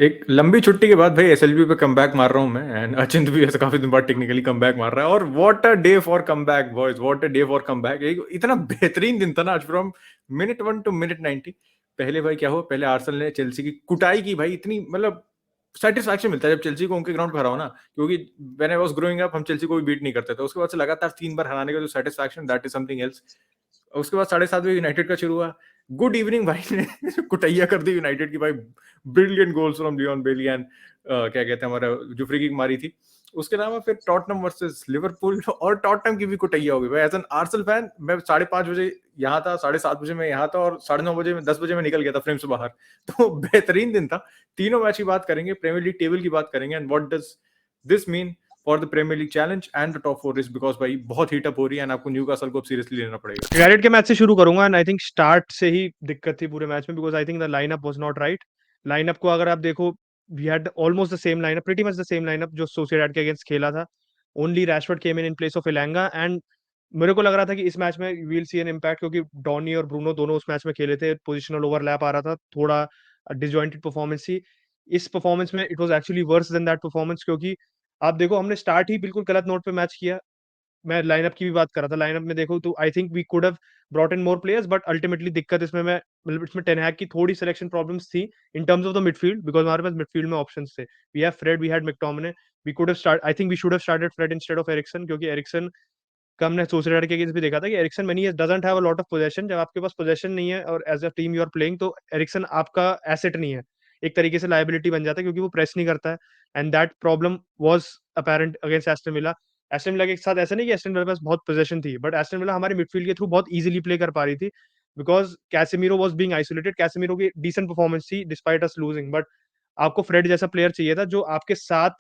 एक लंबी छुट्टी के बाद भाई एसएलबी पे कमबैक मार रहा हूँ मैं एंड अचिंत भी ऐसा काफी दिन बाद टेक्निकली कमबैक मार रहा है और what a day for comeback boys, what a day for comeback. एक इतना बेहतरीन दिन था ना आज, फ्रॉम मिनट 1 टू मिनट 90। पहले भाई क्या हुआ, पहले आर्सेनल ने चेल्सी की कुटाई की भाई, इतनी मतलब सेटिस्फैक्शन मिलता है जब चेल्सी को उनके ग्राउंड पर हराओ ना, क्योंकि when I was growing up हम चेल्सी को भी बीट नहीं करते थे। उसके बाद से लगातार 3 बार हराने का जो satisfaction, that is something else. उसके बाद 7:30 बजे यूनाइटेड का शुरू हुआ। गुड इवनिंग भाई ने कुटैया कर दी यूनाइटेड की भाई। Brilliant goals from Leon Bailey and क्या कहते हैं हमारा जो फ्री किक मारी थी। उसके अलावा फिर टॉटनम वर्सेस लिवरपूल और टॉटनम की भी कुटैया हो गई भाई। एज एन आर्सेनल फैन मैं 5:30 बजे यहाँ था, 7:30 बजे मैं यहाँ था और 9:30 बजे में 10 बजे में निकल गया था फ्रेम से बाहर। तो बेहतरीन दिन था। तीनों मैच की बात करेंगे, प्रीमियर लीग टेबल की बात करेंगे and what does this mean for the Premier League challenge and the top four race, because भाई बहुत हीट अप हो रही है एंड आपको न्यूकासल को अब सीरियसली लेना पड़ेगा। यूनाइटेड के मैच से शुरू करूंगा एंड आई थिंक स्टार्ट से ही दिक्कत थी पूरे मैच में because I think the lineup was not right. Lineup को अगर आप देखो, we had almost the same lineup, pretty much the same lineup जो सोसिएडाड के अगेंस्ट खेला था। Only Rashford came in place of Elanga and मेरे को लग रहा था कि इस मैच में वील सी एन इम्पैक्ट, क्योंकि डॉनी और ब्रूनो दोनों उस मैच में खेले थे, पोजिशनल ओवरलैप आ रहा था, थोड़ा डिसजॉइंटेड परफॉर्मेंस थी। इस परफॉर्मेंस में it was actually worse than that performance, क्योंकि आप देखो हमने स्टार्ट ही बिल्कुल गलत नोट पे मैच किया। मैं लाइनअप की भी बात कर रहा था, लाइनअप में देखो तो I think we could have brought in more players, but ultimately दिक्कत इसमें मैं मतलब इसमें टेन हैग की थोड़ी सिलेक्शन प्रॉब्लम्स थी in terms of the midfield, because हमारे पास मिडफील्ड में ऑप्शंस थे। We have Fred, we had McTominay, we could have start, I think we should have started Fred instead of Eriksen, क्योंकि Eriksen का हमने Sociedad के against भी देखा था कि Eriksen when he doesn't have a lot of possession, जब आपके पास पोजेशन नहीं है और as a team you are playing, तो एरिक्सन आपका एसेट नहीं है, एक तरीके से लायबिलिटी बन जाता है, क्योंकि वो प्रेस नहीं करता है। And that problem was apparent against Aston villa. Aston villa के साथ ऐसा नहीं कि एस्टन विला के पास बहुत पोजेशन थी, बट एस्टन विला हमारे मिडफील्ड के थ्रू बहुत इजीली प्ले कर पा रही थी, because Casemiro was being isolated. Casemiro की डिसेंट परफॉर्मेंस थी डिस्पाइट अस लूजिंग, बट आपको फ्रेड जैसा प्लेयर चाहिए था जो आपके साथ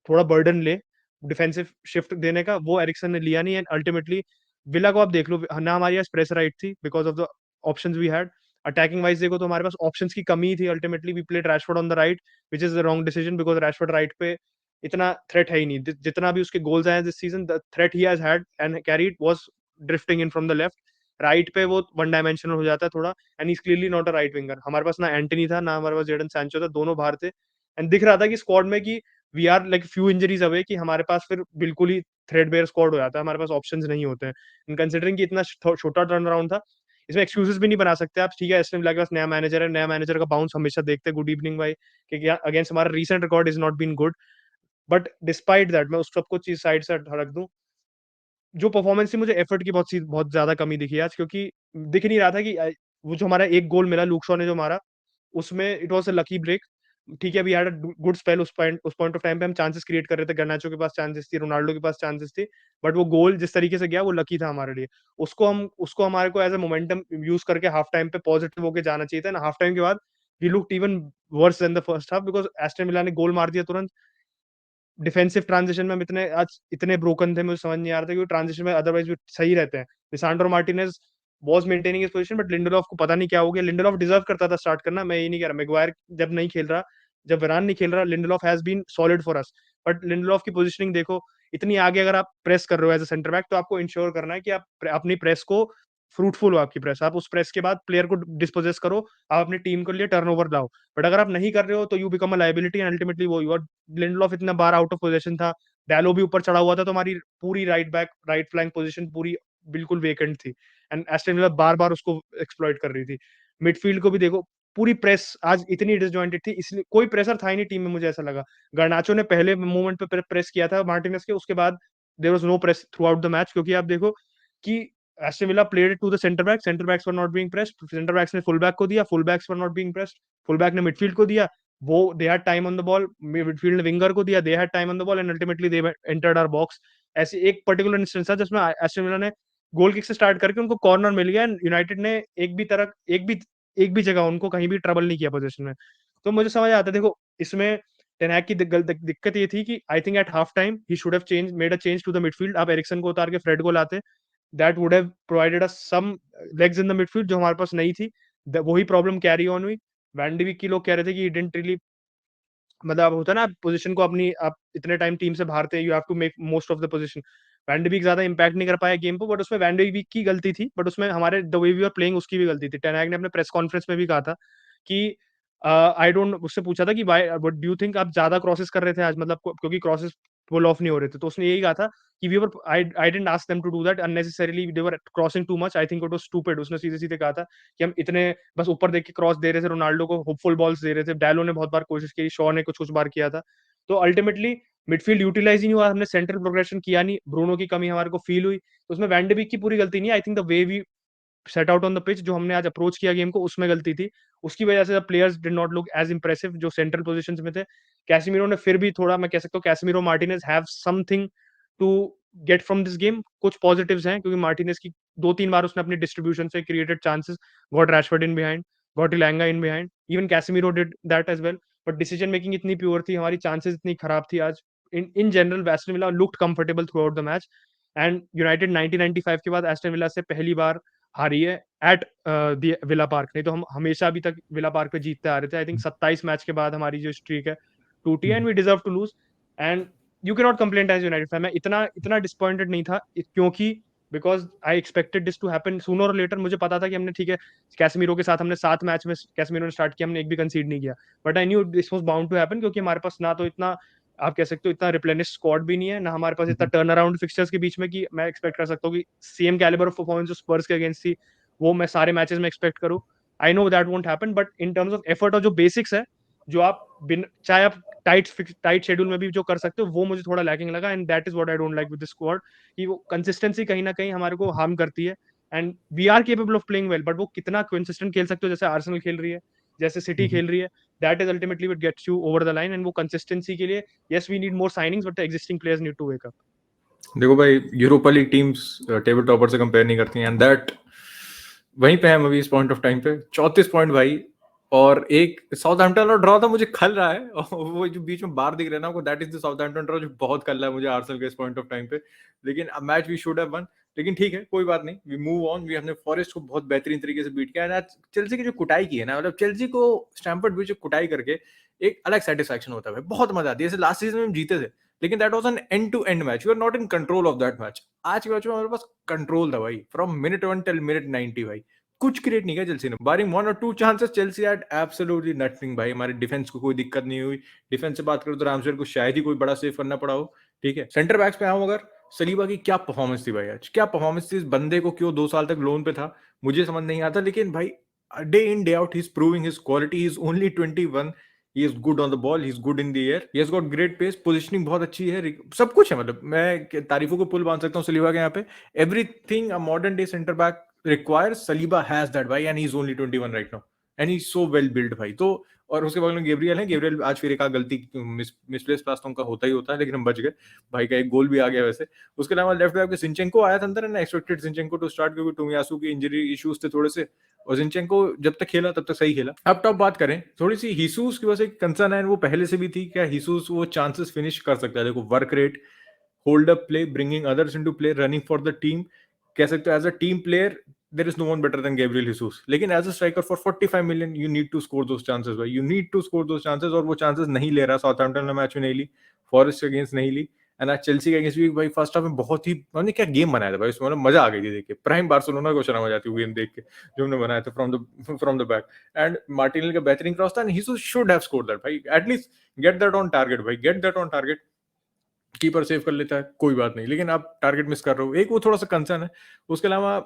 थोड़ा बर्डन ले डिफेंसिव शिफ्ट देने का, वो एरिक्सन ने लिया नहीं। एंड अल्टीमेटली विला को आप देख लो ना, हमारे पास प्रेस राइट थी because of the options we had. Attacking wise देखो तो हमारे पास ऑप्शंस की कमी थी। Ultimately we played Rashford on the right, which is the wrong decision, because Rashford right पे इतना थ्रेट है ही नहीं। जितना भी उसके गोल्स आए this season, the threat he has had and carried was drifting in from the left. Right पे वो वन डायमेंशनल हो जाता है थोड़ा, and is clearly not a right winger. हमारे पास ना एंटनी था, ना हमारे पास जेडन सैंचो था, दोनों बाहर थे। एंड दिख रहा था कि स्क्वाड में कि we are like few injuries away, कि हमारे पास फिर बिल्कुल ही थ्रेडबेयर स्क्वाड हो जाता है, हमारे पास ऑप्शंस नहीं होते हैं। इन कंसिडरिंग कि इतना छोटा टर्न अराउंड था, इसमें एक्सक्यूजेस भी नहीं बना सकते आप। ठीक है, एस्टन विला के पास नया मैनेजर है, नया मैनेजर का बाउंस हमेशा देखते हैं, गुड इवनिंग भाई, कि अगेंस्ट हमारा recent record is not been good. But despite that, मैं उस सबको चीज साइड से रख दूं, जो परफॉर्मेंस थी मुझे एफर्ट की बहुत ज्यादा कमी दिखी आज, क्योंकि दिख नहीं रहा था कि वो जो हमारा एक गोल मिला लूक शॉ ने जो मारा, उसमें it was a lucky break. ठीक है, we had a good spell उस पॉइंट ऑफ टाइम पे हम चांसेस क्रिएट कर रहे थे, गर्नाचो के पास चांसेस थी, रोनाल्डो के पास चांसेस थी, बट वो गोल जिस तरीके से गया वो लकी था हमारे लिए। उसको हमारे को एज अ मोमेंटम यूज करके हाफ टाइम पे पॉजिटिव होके जाना चाहिए था ना। हाफ टाइम के बाद we looked even worse than the first half, because Aston Villa ने गोल मार दिया तुरंत। डिफेंसिव ट्रांजिशन में हम इतने आज इतने ब्रोकन थे, मुझे समझ नहीं आ रहा था कि ट्रांजिशन में अदरवाइज भी सही रहते हैं। Lisandro Martinez was maintaining his position, but Lindelof को पता नहीं क्या हो गया। लिंडेलॉफ डिजर्व करता था स्टार्ट करना, मैं ये नहीं कह रहा। मैगवायर जब नहीं खेल रहा, जब वरान नहीं खेल रहा, Lindelof has been solid for us. But Lindelof की पोजीशनिंग देखो, इतनी आगे अगर आप प्रेस कर रहे हो एज अ सेंटर बैक, तो आपको इंश्योर करना है कि आप अपनी प्रेस को फ्रूटफुल हो, आपकी प्रेस, आप उस प्रेस के बाद प्लेयर को डिस्पोजेस करो, आप अपनी टीम के लिए टर्नओवर लाओ। बट अगर आप नहीं कर रहे हो तो you become a liability, and ultimately वो यू आर। लिंडलॉफ इतना बार आउट ऑफ पोजीशन था, डैलो भी ऊपर चढ़ा हुआ था, तो हमारी पूरी right back right flank position पूरी बिल्कुल वेकेंट थी, एंड एस्टन विला बार बार उसको एक्सप्लॉइट कर रही थी। मिडफील्ड को भी देखो, पूरी प्रेस आज इतनी डिसजॉइंटेड थी, इसलिए कोई प्रेशर था ही नहीं टीम में, मुझे ऐसा लगा। गर्नाचो ने पहले मूवमेंट पे प्रेस किया था मार्टिनेस के, उसके बाद there was no press throughout the match, क्योंकि आप देखो कि Aston Villa played to the centre backs were not being pressed, centre backs ने फुल बैक को दिया, full backs were not being pressed, full back ने midfield को दिया, वो they had time on the ball, midfield ने winger को दिया, they had time on the ball, and ultimately they entered our box. ऐसे एक पर्टिकुलर इंस्टेंस था जिसमें एस्टन विला ने गोल किक से स्टार्ट करके उनको कॉर्नर मिल गया, एंड यूनाइटेड ने एक भी जगह उनको कहीं भी ट्रबल नहीं किया पोजीशन में। तो मुझे समझ आता है, देखो इसमें टेन हैग की दिक्कत ये थी कि I think at half time he should have made a change to the midfield. आप एरिक्सन को उतार के फ्रेड को लाते, that would have provided us some legs in the midfield, जो हमारे पास नहीं थी। वही प्रॉब्लम कैरी ऑन हुई। वैन डी विक की लोग कह रहे थे कि डिडंट रियली, मतलब होता है ना, पोजीशन को अपनी आप इतने टाइम टीम से बाहर थे, you have to make most of the position. Van de विक ज्यादा इंपैक्ट नहीं कर पाया गेम को, बट उसमें वैन डी विक की गलती थी, बट उसमें हमारे the way we are playing उसकी भी गलती थी। टेन हैग ने अपने प्रेस कॉन्फ्रेंस में भी कहा था कि आई डोंट, उससे पूछा था कि why what do you think, आप ज्यादा क्रॉसेस कर रहे थे आज, मतलब क्योंकि क्रॉसेस पुल ऑफ नहीं हो रहे थे, तो उसने यही कहा था कि we were, I didn't ask them to do that unnecessarily, they were crossing too much, I think it was stupid. उसने सीधे सीधे कहा था कि हम इतने बस ऊपर देख के क्रॉस दे रहे थे, रोनाल्डो को होपफुल बॉल्स दे रहे थे, डैलो ने बहुत बार कोशिश की, शॉ ने कुछ कुछ बार किया था, तो अल्टीमेटली मिडफील्ड यूटिलाइज ही नहीं हुआ, हमने सेंट्रल प्रोग्रेशन किया नहीं, ब्रूनो की कमी हमारे को फील हुई, तो उसमें वैन डी बीक की पूरी गलती नहीं है, I think the way we set out on the pitch, जो हमने आज अप्रोच किया गेम को, उसमें गलती थी, उसकी वजह से the players did not look as impressive जो सेंट्रल पोजीशंस में थे। कैसेमीरो ने फिर भी थोड़ा, मैं कह सकता हूँ Casemiro Martinez have something to get from this game, कुछ पॉजिटिव्स हैं, क्योंकि मार्टिनेज की 2-3 बार उसने अपनी डिस्ट्रीब्यूशन से created chances, got Rashford in behind, got Elanga in behind, even Casemiro did that as well, but decision making इतनी poor थी, हमारी चांसेस इतनी खराब थी आज। In general Aston Villa looked comfortable throughout the match, and United 1995 के बाद Aston villa से पहली बार हारी है एट द विला पार्क, नहीं तो हम हमेशा अभी तक विला पार्क पे जीतते आ रहे थे। आई थिंक 27 मैच के बाद हमारी जो स्ट्रीक है टूटी है, and we deserve to lose, and you can not complain as United fan. मैं इतना इतना डिसअपॉइंटेड नहीं था, क्योंकि because I expected this to happen sooner और लेटर। मुझे पता था कि हमने, ठीक है, कैसमीरो के साथ हमने 7 मैच में कैसमीरो ने स्टार्ट किया, हमने एक भी कंसीड नहीं किया, but I knew this was bound to happen, क्योंकि हमारे पास ना तो इतना, आप कह सकते हो, इतना रिप्लेनिश स्क्वाड भी नहीं है, ना हमारे पास इतना टर्न अराउंड फिक्सचर्स के बीच में कि मैं एक्सपेक्ट कर सकता हूँ कि सेम कैलिबर ऑफ परफॉर्मेंस जो स्पर्स के अगेंस्ट थी वो मैं सारे मैचेस में एक्सपेक्ट करूँ। I know that won't happen, but in terms of effort और जो बेसिक्स है, जो आप चाहे आप टाइट शेड्यूल में भी जो कर सकते हो, वो मुझे थोड़ा लैकिंग लगा, and that is what I don't like with this squad, कि वो कंसिस्टेंसी कहीं ना कहीं हमारे को हार्म करती है, and we are capable of playing well, but वो कितना कंसिस्टेंट खेल सकते हो, जैसे आर्सेनल खेल रही है, जैसे सिटी खेल रही है, that is ultimately what gets you over the line, and वो कंसिस्टेंसी के लिए, yes we need more signings, but the existing players need to wake up. देखो भाई, Europa League teams table topper से कंपेयर नहीं करती हैं, एंड दैट वहीं पे हम अभी इस पॉइंट ऑफ टाइम पे 34 पॉइंट भाई, और एक साउथहैम्पटन और ड्रॉ था, मुझे खल रहा है और वो जो बीच में बार दिख रहा है ना, वो that is the Southampton draw, जो बहुत खल रहा है मुझे आर्सेनल के इस पॉइंट ऑफ टाइम पे। लेकिन a match we should have won, लेकिन ठीक है, कोई बात नहीं, वी मूव ऑन। वी हमने फॉरेस्ट को बहुत बेहतरीन तरीके से बीट किया, एंड चेल्सी की जो कुटाई की है ना, मतलब चेल्सी को स्टैम्फोर्ड ब्रिज कुटाई करके एक अलग सेटिस्फैक्शन होता है, बहुत मजा आती है। जैसे लास्ट सीजन में हम जीते थे, लेकिन that was an end to end match, you are not in control of that match. आज के मैच में हमारे पास कंट्रोल था भाई, फ्रॉम मिनट 1 टिल मिनट 90 भाई, कुछ क्रिएट नहीं किया चेल्सी ने, बारिंग 1 और 2 chances Chelsea had absolutely nothing भाई। हमारे डिफेंस को कोई दिक्कत नहीं हुई। डिफेंस से बात करूं तो रामसदल को शायद ही कोई बड़ा सेव करना पड़ा हो, ठीक है। सेंटर बैक्स पे आऊं अगर, सलीबा की क्या परफॉर्मेंस थी भाई आज, क्या परफॉर्मेंस थी। इस बंदे को क्यों 2 साल तक लोन पे था, मुझे समझ नहीं आता, लेकिन भाई day in day out he is proving his quality. He is only 21, he is good on the ball, he's good in the air, he has got great pace, positioning बहुत अच्छी है, सब कुछ है। मतलब मैं तारीफों को पुल बांध सकता हूँ सलीबा के यहाँ पे। Everything a modern day centre back requires, Saliba has that भाई, and he's only 21 right now, and he's so well built भाई। तो और उसके बगल में गैब्रियल है, गैब्रियल आज फिर एक गलती मिसप्लेस पास तो उनका होता ही होता है, लेकिन हम बच गए भाई का, एक गोल भी आ गया वैसे। उसके अलावा लेफ्ट बैक पे सिंचेंको आया था अंदर, एंड एक्सपेक्टेड सिंचेंको टू स्टार्ट, क्योंकि टोमियासु की इंजरी इश्यूज थे थोड़े से, और जिनचेंको जब तक खेला तब तक सही खेला। अब टॉप बात करें थोड़ी सी, हीसूस की वजह से कंसर्न है, वो पहले से भी थी, क्या हीसूस वो चांसेस फिनिश कर सकता है। देखो work rate, hold up play, bringing others into play, running for the team, कह सकते हो as a team player there is no one better than Gabriel Jesus. लेकिन as a striker for 45 million you need to score those chances भाई, you need to score those chances, और वो chances नहीं ले रहा। साउथहैम्पटन ने match में नहीं ली, फॉरेस्ट के अगेंस्ट नहीं ली, एंड आज चेल्सी के अगेंस्ट भी भाई फर्स्ट हाफ में बहुत ही, हमने क्या गेम बनाया था भाई उसमें, मतलब मजा आ गई थी देख के। प्राइम बार्सिलोना को शर्म आ जाती है गेम देख के जो हमने बनाया था from the back, and Martinelli का बेहतरीन क्रॉस था, and he should have scored that भाई, at least get that on target भाई, get that on target. Keeper save कर लेता है कोई बात नहीं, लेकिन आप टारगेट मिस कर रहे हो, एक वो थोड़ा सा कंसर्न है। उसके अलावा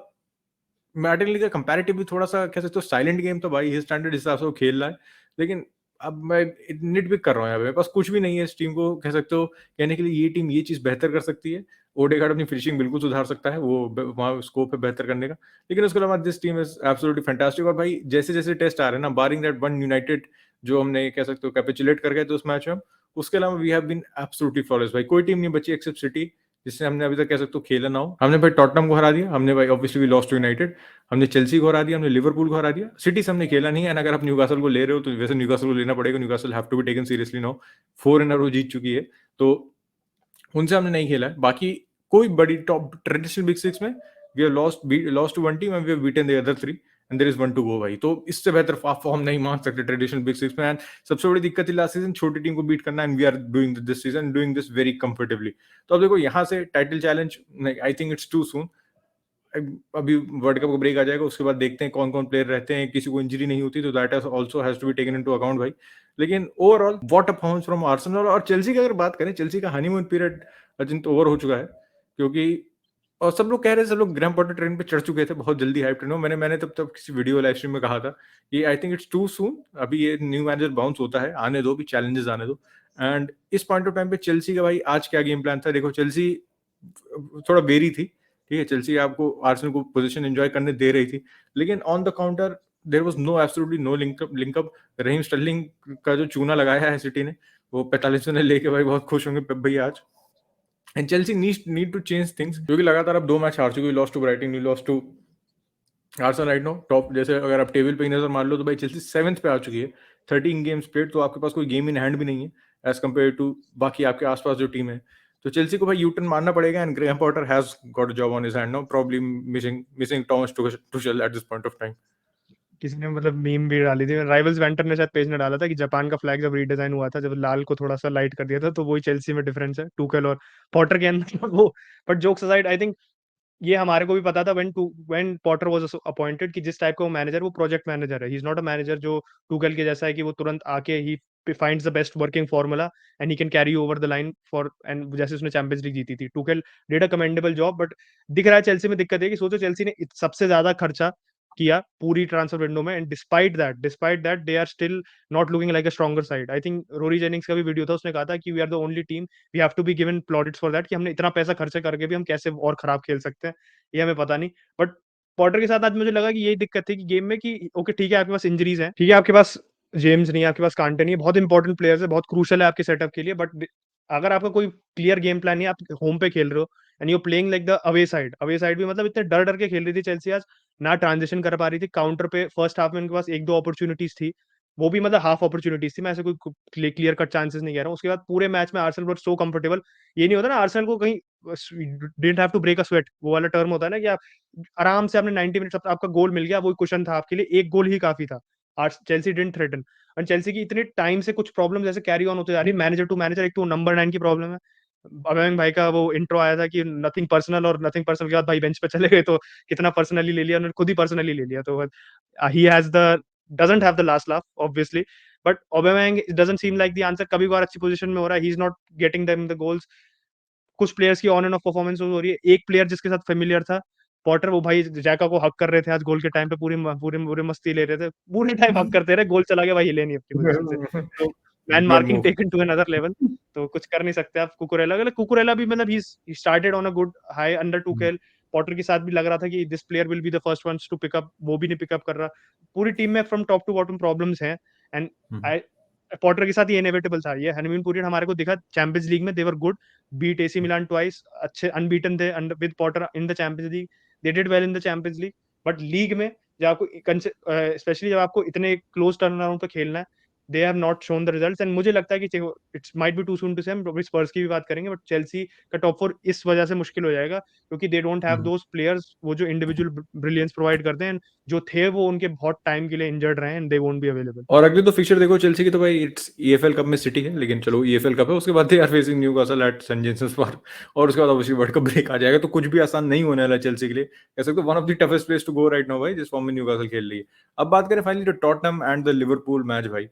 मार्टिनेली का कंपैरेटिवली थोड़ा सा कह सकते हो साइलेंट गेम तो भाई, हिज स्टैंडर्ड हिसाब से वो खेल रहा है, लेकिन अब मैं निट पिक कर रहा हूँ यहाँ पे, मेरे पास कुछ भी नहीं है इस टीम को कह सकते हो कहने के लिए ये टीम ये चीज बेहतर कर सकती है। ओडेगार्ड अपनी फिनिशिंग बिल्कुल सुधार सकता है, वो वहाँ स्कोप है बेहतर करने का, लेकिन उसके अलावा this team is absolutely fantastic. और भाई जैसे जैसे टेस्ट आ रहे हैं ना, बारिंग दैट वन यूनाइटेड जो हमने कह सकते हो कैपिचुलेट कर गए थे उस मैच में, उसके अलावा we have been absolutely flawless भाई। कोई टीम नहीं बची एक्सेप्ट सिटी जिससे हमने अभी तक कह सकते हो खेला ना हो। हमने भाई टॉटनम को हरा दिया, हमने भाई obviously we lost to United, हमने चेल्सी को हरा दिया, हमने लिवरपूल को हरा दिया, सिटी से हमने खेला नहीं है। अगर आप न्यूकासल को ले रहे हो तो वैसे न्यूकासल को लेना पड़ेगा, Newcastle have to be taken seriously now, 4 in a row जीत चुकी है, तो उनसे हमने नहीं खेला है। बाकी कोई बड़ी टॉप ट्रेडिशनल बिग सिक्स में we have lost to one team and we have beaten the other 3 and there is one to go भाई, तो इससे बेहतर फॉर्म नहीं मान सकते ट्रेडिशनल बिग सिक्स में। एंड सबसे बड़ी दिक्कत थी लास्ट सीजन छोटी टीम को बीट करना, and we are doing this season, doing this very comfortably. तो अब देखो यहाँ से title challenge, I think it's too soon, अभी वर्ल्ड कप का ब्रेक आ जाएगा, उसके बाद देखते हैं कौन कौन प्लेयर रहते हैं, किसी को इंजरी नहीं होती, तो that also has to be taken into account भाई। लेकिन overall what a performance from Arsenal. और चेल्सी की अगर बात करें, चेल्सी का हनीमून पीरियड अचिंत ओवर हो चुका है, क्योंकि और सब लोग कह रहे थे, सब लोग ग्रैम पॉटर ट्रेन पे चढ़ चुके थे बहुत जल्दी, हाइप ट्रेन में। मैंने तब तब किसी वीडियो लाइव स्ट्रीम में कहा था कि I think it's too soon, अभी ये न्यू मैनेजर बाउंस होता है, आने दो, भी चैलेंजेस आने दो। एंड इस पॉइंट ऑफ टाइम पे चेल्सी का भाई आज क्या गेम प्लान था, देखो चेल्सी थोड़ा बेरी थी, ठीक है, चेल्सी आपको आर्सेनल को पोजीशन एंजॉय करने दे रही थी, लेकिन on the counter there was no absolutely no link up. Raheem Sterling का जो चूना लगाया है सिटी ने, वो 45 ने लेके भाई बहुत खुश होंगे पेप भैया आज। And Chelsea need to change things, क्योंकि लगातार अब 2 मैच हार चुकी है, lost to Brighton, lost to Arsenal right now top. जैसे अगर आप टेबल पे ही नजर मार लो तो भाई चेल्सी 7th पे आ चुकी है, 13 गेम्स प्लेड, तो आपके पास कोई गेम इन हैंड भी नहीं है एज कम्पेयर टू बाकी आपके आसपास जो टीम है। तो चेल्सी को भाई यूटर्न मारना पड़ेगा, and Graham Potter has got a job on his hand now, probably missing Thomas Tuchel at this point of time. किसी ने मतलब मीम भी डाली थी, राइवल्स वेंटर ने शायद पेज में डाला था कि जापान का फ्लैग जब रीडिजाइन हुआ था, जब लाल को थोड़ा सा लाइट कर दिया था, तो वही चेल्सी में डिफरेंस है टूकल और पॉटर के अंदर वो। But jokes aside, I think ये हमारे को भी पता था व्हेन पॉटर वाज अपॉइंटेड कि जिस टाइप का वो मैनेजर, वो प्रोजेक्ट मैनेजर है। He is not a manager जो टूगल के जैसा है कि वो तुरंत आके he finds the best working formula and he can carry over the line for, and जैसे उसने चैंपियंस लीग जीती थी, toggle did a commendable job. But दिख रहा है चेल्सी में दिक्कत है कि सोचो चेल्सी ने सबसे ज्यादा खर्चा किया पूरी ट्रांसफर विंडो में, and despite that they are still not looking like a stronger side. I think Rory Jennings का भी वीडियो था, उसने कहा था कि we are the only team, we have to be given plaudits for that, कि हमने इतना पैसा खर्चा करके भी हम कैसे और खराब खेल सकते हैं, ये हमें पता नहीं। बट पॉटर के साथ आज मुझे लगा कि यही दिक्कत थी कि गेम में कि ओके ठीक है आपके पास इंजरीज हैं, ठीक है आपके पास जेम्स नहीं है, आपके पास कांटे नहीं है, बहुत इंपॉर्टेंट प्लेयर्स है, बहुत क्रूशल है आपके सेटअप के लिए, बट अगर आपका कोई क्लियर गेम प्लान नहीं है, आप होम पे खेल रहे हो and you playing like the away side भी, मतलब इतने डर डर के खेल रही थी चेल्सी आज, ना ट्रांजिशन कर पा रही थी काउंटर पे। फर्स्ट हाफ में उनके पास एक दो अपॉर्चुनिटीज थी, वो भी मतलब हाफ अपॉर्चुनिटीज थी, मैं ऐसे कोई क्लियर कट चांसेस नहीं कह रहा हूँ। उसके बाद पूरे मैच में आर्सेनल वर सो कंफर्टेबल। ये नहीं होता ना आर्सेनल को कहीं didn't have to break a sweat, वो वाला टर्म होता है ना कि आप आराम से आपने 90 मिनट्स आपका गोल मिल गया, वो कुशन था आपके लिए, एक गोल ही काफी था। आज चेल्सी डिडंट थ्रेटन, और चेल्सी की इतने टाइम से कुछ प्रॉब्लम जैसे कैरी ऑन होते जा रही है मैनेजर टू मैनेजर। एक तो नंबर 9 की प्रॉब्लम है, अबेंग भाई का वो इंट्रो आया था कि नथिंग पर्सनल, और नथिंग पर्सनल के बाद भाई बेंच पे चले गए, तो कितना पर्सनली ले लिया उन्होंने, खुद ही पर्सनली ले लिया। तो he has the doesn't have the last laugh obviously, but Aubameyang doesn't seem like the answer. कभी कभार अच्छी पोजीशन में हो रहा है, he is not getting them the goals. कुछ प्लेयर्स की ऑन एंड ऑफ परफॉर्मेंस हो रही है। एक प्लेयर जिसके साथ फेमिलियर था पॉटर, वो भाई जैका को हक कर रहे थे आज गोल के टाइम पे, पूरी पूरी पूरी मस्ती ले रहे थे, पूरे टाइम हक करते रहे, गोल चला गया भाई हिले नहीं अपनी पोजीशन से। तो man blood marking move. Taken to another level, तो कुछ कर नहीं सकते आप। कुकुरेला भी मतलब he started on a good high under Tuchel. Potter के साथ भी लग रहा था कि this player will be the first ones to pick up, वो भी नहीं पिकअप कर रहा। पूरी टीम में from top to bottom problems हैं, एंड आई पॉटर के साथ ये इनएविटेबल था। ये हनीमून पीरियड हमारे को दिखा चैंपियंस लीग में, they were good, beat AC Milan twice, अच्छे अनबीटन थे with Potter in the Champions League, they did well in the Champions League. But league में जब आपको स्पेशली जब आपको इतने क्लोज टर्न अराउंड पे खेलना है, they have not shown the results. And मुझे लगता है कि it's might be too soon to say, हम स्पर्स की भी बात करेंगे, बट चेल्सी का टॉप 4 इस वजह से मुश्किल हो जाएगा क्योंकि they don't have those players, वो जो इंडिविजुअल ब्रिलियंस प्रोवाइड करते हैं, जो थे वो उनके बहुत टाइम के लिए इंजर्ड रहे and they won't be available. और अगले तो फिक्चर देखो चेल्सी की, तो भाई इट्स ईएफएल कप में सिटी है, लेकिन चलो ईएफएल कप है, उसके बाद they are facing Newcastle at St James Park, और उसके बाद ऑब्वियसली वर्ल्ड कप ब्रेक आ जाएगा, तो कुछ भी आसान नहीं होने वाला चेल्सी के लिए। कह सकते हो one of the toughest place to go right now भाई, जिस फॉर्म में न्यूकासल खेल रही है। अब बात करें फाइनली तो Tottenham and the Liverpool match भाई।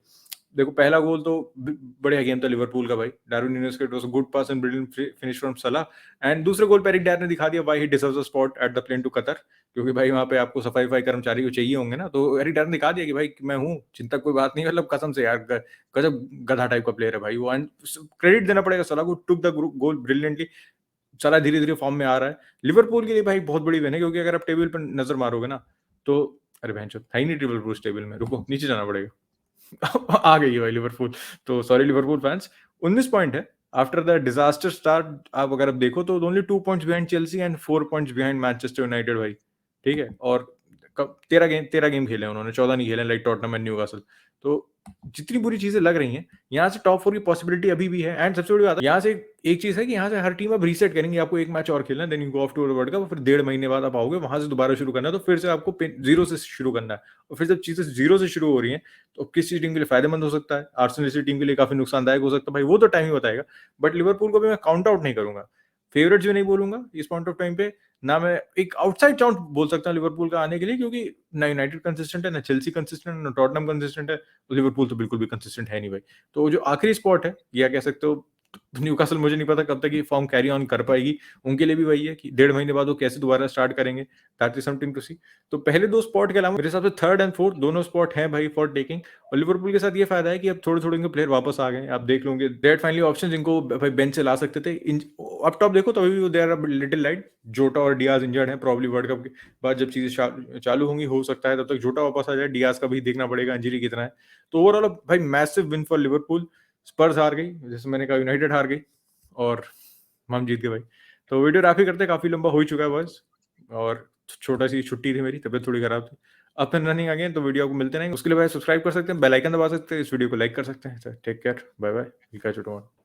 देखो पहला गोल तो बढ़िया गेम था लिवरपूल का भाई, डार्विन न्यूनेस का, it was a good pass and brilliant finish from Salah. एंड दूसरे गोल पे एरिक डायर ने दिखा दिया why he deserves a spot at the plane to Qatar, क्योंकि भाई वहां पे आपको सफाई कर्मचारी को चाहिए होंगे ना, तो एरिक डायर ने दिखा दिया कि भाई मैं हूँ, चिंता कोई बात नहीं, मतलब कसम से यार गजब गधा टाइप का प्लेयर है भाई वो। क्रेडिट देना पड़ेगा सलाह को, टुक द गोल ब्रिलियंटली। सलाह धीरे धीरे फॉर्म में आ रहा है। लिवरपूल के लिए भाई बहुत बड़ी विन है, क्योंकि अगर आप टेबल पर नजर मारोगे ना तो, अरे बहन था ही नहीं लिवरपूल टेबल में, रुको नीचे जाना पड़ेगा। आ गई है भाई लिवरपूल, तो सॉरी लिवरपूल फैंस। 19 पॉइंट है आफ्टर द डिजास्टर स्टार्ट। आप अगर आप देखो तो only 2 points behind Chelsea and 4 points behind Manchester United भाई, ठीक है। और 13 गेम खेले उन्होंने, 14 नहीं खेले लाइक टॉटनहम एंड न्यूकासल। तो जितनी बुरी चीजें लग रही हैं, यहाँ से टॉप 4 की पॉसिबिलिटी अभी भी है। एंड सबसे बड़ी बात है यहाँ से एक चीज है कि यहाँ से हर टीम अब रीसेट करेंगे, आपको एक मैच और खेलना है, then you go off to world cup, फिर 1.5 महीने बाद आप आओगे, वहां से दोबारा शुरू करना है, तो फिर से आपको जीरो से शुरू करना है। और फिर जब चीजें जीरो से शुरू हो रही हैं, तो किसी टीम के लिए फायदेमंद हो सकता है, आर्सेनल जैसी टीम के लिए काफी नुकसानदायक हो सकता है भाई, वो तो टाइम ही बताएगा। बट लिवरपूल को भी मैं काउंट आउट नहीं करूंगा। फेवरेट्स भी नहीं बोलूंगा इस पॉइंट ऑफ टाइम पे, ना मैं एक आउटसाइड चांस बोल सकता हूँ लिवरपूल का आने के लिए, क्योंकि ना यूनाइटेड कंसिस्टेंट है, ना चेल्सी कंसिस्टेंट है, ना टॉटनहम कंसिस्टेंट है, तो लिवरपूल तो बिल्कुल भी कंसिस्टेंट है नहीं भाई। तो जो आखिरी स्पॉट है, या कह सकते हो न्यूकासल, मुझे नहीं पता कब तक ये फॉर्म कैरी ऑन कर पाएगी, उनके लिए भी वही है कि 1.5 महीने बाद वो कैसे दोबारा स्टार्ट करेंगे, दैट इज समथिंग टू सी। तो पहले 2 स्पॉट के अलावा मेरे हिसाब से थर्ड एंड फोर्थ दोनों स्पॉट हैं भाई फॉर टेकिंग। और लिवरपूल के साथ ये फायदा है कि अब थोड़े थोड़े इनके प्लेयर वापस आ गए, आप देख लोगे डेट फाइनली ऑप्शन जिनको भाई बेंच से ला सकते थे अप टॉप देखो, तो अभी भी दे आर लिटिल लाइट। जोटा और डियाज इंजर्ड हैं, प्रॉब्ली वर्ल्ड कप के बाद जब चीजें चालू होंगी, हो सकता है तब तक जोटा वापस आ जाए, डियाज का भी देखना पड़ेगा इंजरी कितना है। तो ओवरऑल भाई मैसिव विन फॉर लिवरपूल। स्पर्स हार गई, जैसे मैंने कहा यूनाइटेड हार गई, और हम जीत गए भाई। तो वीडियो रैप ही करते, काफी लंबा हो ही चुका है बॉयज, और छोटा सी छुट्टी थी, मेरी तबीयत थोड़ी खराब थी। अपन रनिंग आ गए, तो वीडियो को मिलते नहीं, उसके लिए भाई सब्सक्राइब कर सकते हैं, बेल आइकन दबा सकते हैं, इस वीडियो को लाइक कर सकते हैं। Take care, bye bye, will catch you tomorrow.